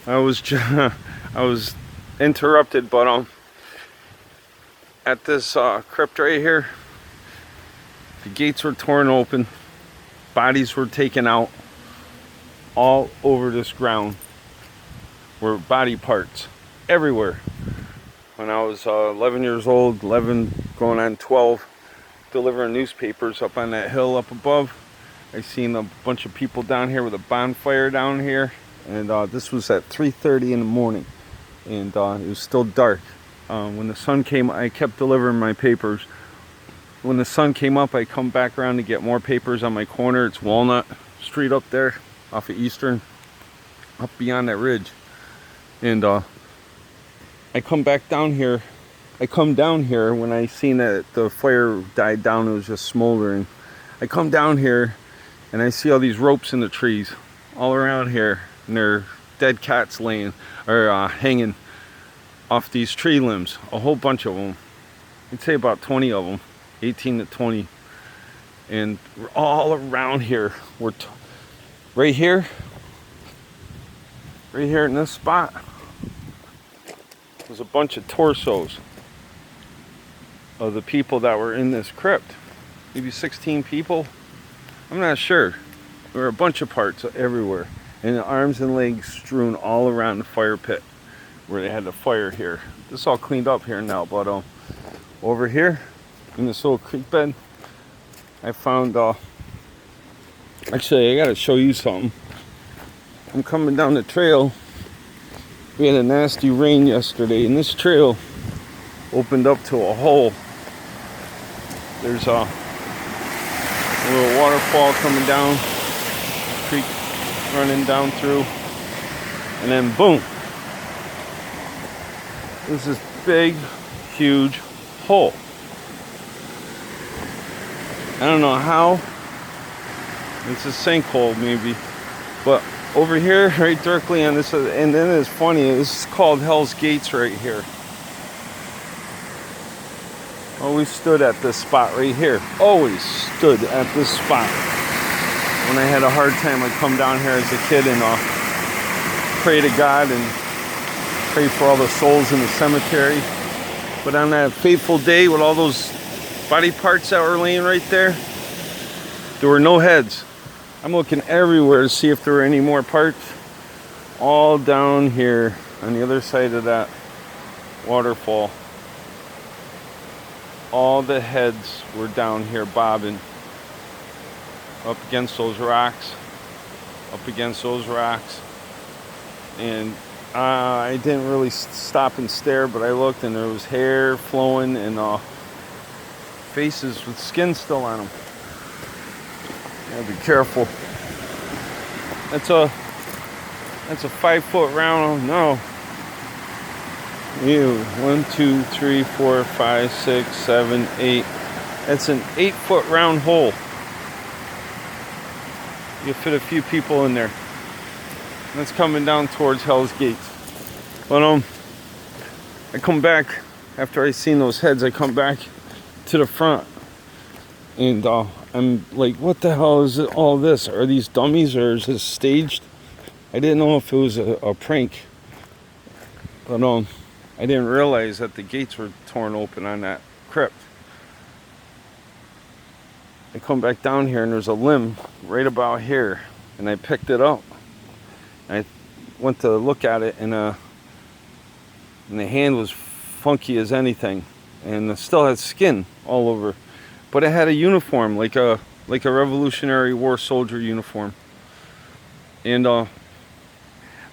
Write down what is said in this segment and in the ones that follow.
I was I was interrupted, but at this crypt right here, the gates were torn open, bodies were taken out. All over this ground were body parts everywhere. When I was 11 years old, 11 going on 12, delivering newspapers up on that hill up above, I seen a bunch of people down here with a bonfire down here, and this was at 3:30 in the morning, and it was still dark. When the sun came, I kept delivering my papers. When the sun came up, I come back around to get more papers on my corner. It's Walnut Street up there off of Eastern, up beyond that ridge. And I come back down here. I come down here when I seen that the fire died down. It was just smoldering. I come down here and I see all these ropes in the trees all around here, and there are dead cats laying or hanging off these tree limbs. A whole bunch of them. I'd say about 20 of them, 18 to 20, and all around here. Right here in this spot, was a bunch of torsos of the people that were in this crypt. Maybe 16 people. I'm not sure. There were a bunch of parts everywhere, and the arms and legs strewn all around the fire pit where they had the fire here. This is all cleaned up here now, but over here in this little creek bed, I found actually I gotta show you something. I'm coming down the trail. We had a nasty rain yesterday, and this trail opened up to a hole. There's a little waterfall coming down, creek running down through, and then boom, there's this big, huge hole. I don't know how. It's a sinkhole maybe, but over here, right directly on this, and then it's funny, this is called Hell's Gates right here. Always stood at this spot right here. Always stood at this spot. When I had a hard time, I'd come down here as a kid and pray to God and pray for all the souls in the cemetery. But on that fateful day with all those body parts that were laying right there were no heads. I'm looking everywhere to see if there were any more parts. All down here on the other side of that waterfall. All the heads were down here bobbing up against those rocks, and I didn't really stop and stare, but I looked and there was hair flowing and faces with skin still on them. Gotta be careful. That's a 5 foot round. No. 1, 2, 3, 4, 5, 6, 7, 8. That's an 8 foot round hole. You fit a few people in there. That's coming down towards Hell's Gates. But I come back after I seen those heads. I come back to the front, and I'm like, what the hell is all this? Are these dummies or is this staged? I didn't know if it was a prank, but I didn't realize that the gates were torn open on that crypt. I come back down here and there's a limb right about here, and I picked it up. I went to look at it, and the hand was funky as anything, and it still had skin all over, but it had a uniform, like a Revolutionary War soldier uniform. And I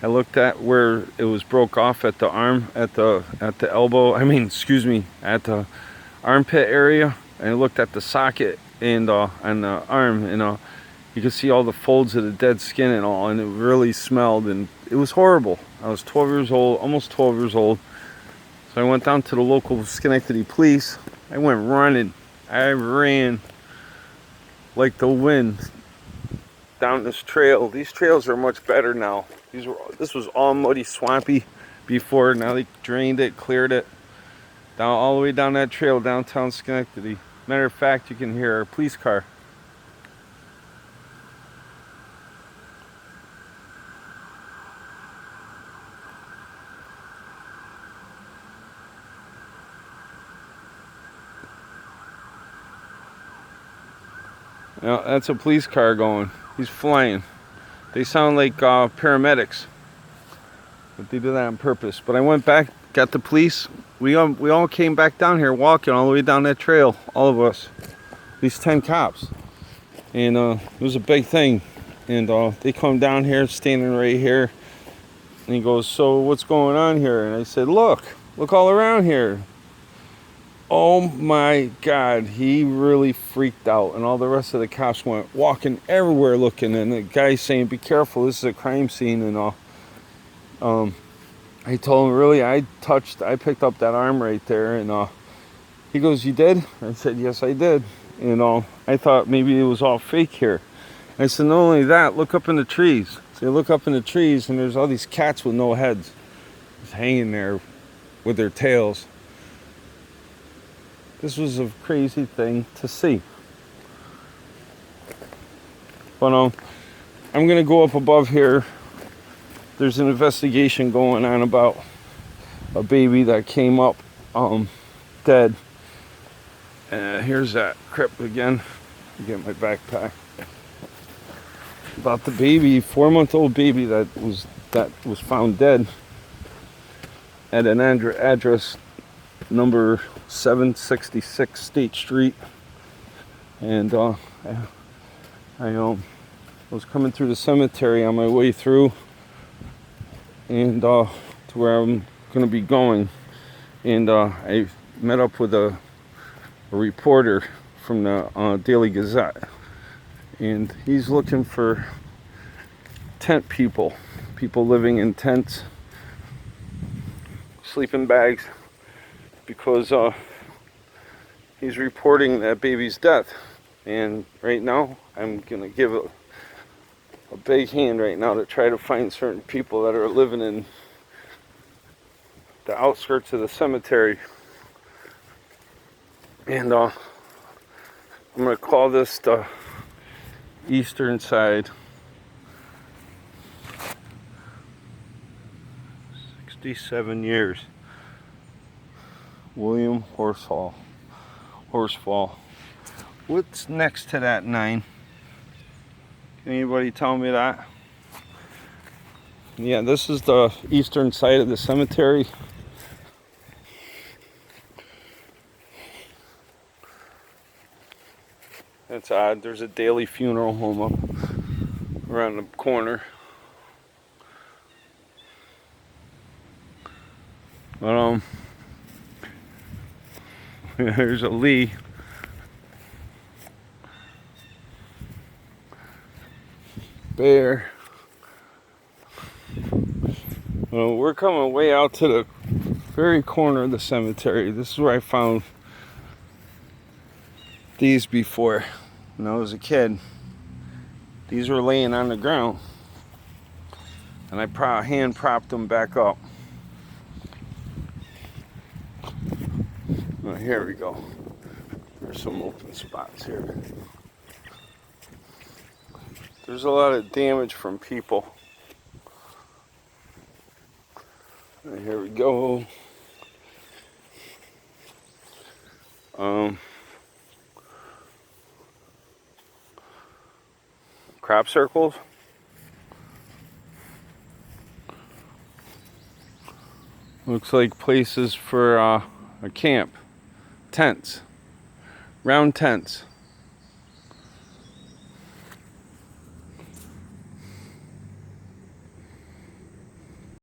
looked at where it was broke off at the arm, at the elbow. At the armpit area. And I looked at the socket and on the arm, and you could see all the folds of the dead skin and all, and it really smelled, and it was horrible. I was 12 years old, almost 12 years old. So I went down to the local Schenectady police. I went running. I ran like the wind down this trail. These trails are much better now. This was all muddy, swampy before. Now they drained it, cleared it, down all the way down that trail, downtown Schenectady. Matter of fact, you can hear a police car. Now, that's a police car going. He's flying. They sound like paramedics. But they did that on purpose. But I went back, got the police. We all came back down here walking all the way down that trail. All of us. These 10 cops. And it was a big thing. And they come down here, standing right here. And he goes, so what's going on here? And I said, look all around here. Oh my God, he really freaked out. And all the rest of the cops went walking everywhere looking. And the guy saying, be careful, this is a crime scene and all. I told him, really, I picked up that arm right there. And he goes, you did? I said, yes, I did. And I thought maybe it was all fake here. I said, not only that, look up in the trees. So you look up in the trees and there's all these cats with no heads. Just hanging there with their tails. This was a crazy thing to see. But I'm gonna go up above here. There's an investigation going on about a baby that came up dead. Here's that crip again. Get my backpack. About the baby, 4-month-old baby that was found dead at an address number 766 State Street. And I was coming through the cemetery on my way through, and to where I'm gonna be going. And I met up with a reporter from the Daily Gazette, and he's looking for tent people living in tents, sleeping bags, because he's reporting that baby's death. And right now I'm gonna give a big hand right now to try to find certain people that are living in the outskirts of the cemetery. And I'm gonna call this the eastern side. 67 years. William Horsfall. What's next to that 9? Can anybody tell me that? Yeah, this is the eastern side of the cemetery. That's odd. There's a Daily Funeral Home up around the corner. But here's a Lee. Bear. Well, we're coming way out to the very corner of the cemetery. This is where I found these before when I was a kid. These were laying on the ground, and I hand propped them back up. Oh, here we go. There's some open spots here. There's a lot of damage from people. And here we go. Crop circles. Looks like places for a camp. Tents. Round tents.